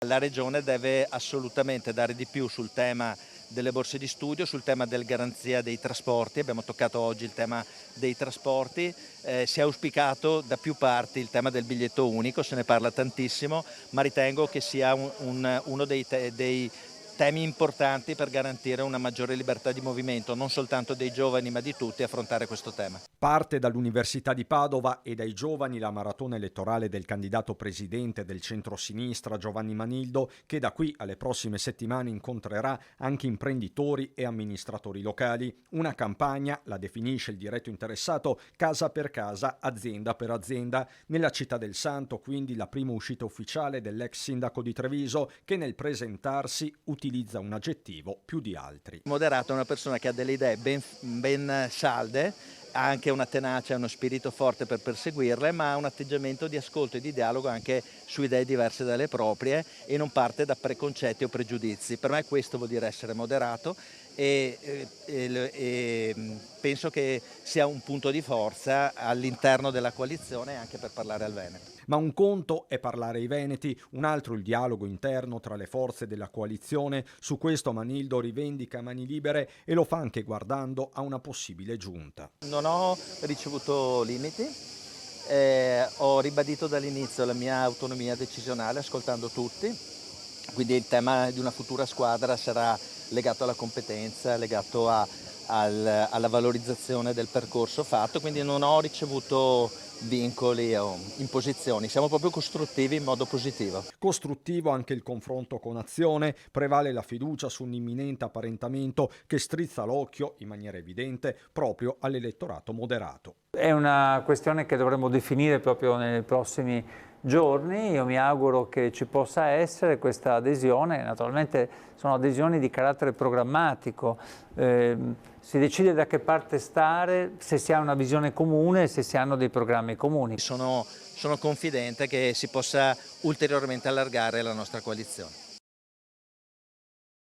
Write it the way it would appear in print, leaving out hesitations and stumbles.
La Regione deve assolutamente dare di più sul tema delle borse di studio, sul tema della garanzia dei trasporti. Abbiamo toccato oggi il tema dei trasporti, si è auspicato da più parti il tema del biglietto unico, se ne parla tantissimo, ma ritengo che sia uno dei temi importanti per garantire una maggiore libertà di movimento, non soltanto dei giovani ma di tutti, affrontare questo tema. Parte dall'Università di Padova e dai giovani la maratona elettorale del candidato presidente del centro-sinistra Giovanni Manildo, che da qui alle prossime settimane incontrerà anche imprenditori e amministratori locali. Una campagna, la definisce il diretto interessato, casa per casa, azienda per azienda. Nella città del Santo, quindi, la prima uscita ufficiale dell'ex sindaco di Treviso, che nel presentarsi utilizza un aggettivo più di altri. Moderato è una persona che ha delle idee ben salde, ha anche una tenacia e uno spirito forte per perseguirle, ma ha un atteggiamento di ascolto e di dialogo anche su idee diverse dalle proprie e non parte da preconcetti o pregiudizi. Per me questo vuol dire essere moderato e penso che sia un punto di forza all'interno della coalizione anche per parlare al Veneto. Ma un conto è parlare ai veneti, un altro il dialogo interno tra le forze della coalizione. Su questo Manildo rivendica mani libere e lo fa anche guardando a una possibile giunta. Non ho ricevuto limiti, ho ribadito dall'inizio la mia autonomia decisionale ascoltando tutti, quindi il tema di una futura squadra sarà legato alla competenza, legato alla valorizzazione del percorso fatto, quindi non ho ricevuto vincoli o imposizioni, siamo proprio costruttivi in modo positivo. Costruttivo anche il confronto con Azione, prevale la fiducia su un imminente apparentamento che strizza l'occhio in maniera evidente proprio all'elettorato moderato. È una questione che dovremo definire proprio nei prossimi giorni. Io mi auguro che ci possa essere questa adesione. Naturalmente sono adesioni di carattere programmatico, si decide da che parte stare, se si ha una visione comune, se si hanno dei programmi comuni. Sono confidente che si possa ulteriormente allargare la nostra coalizione.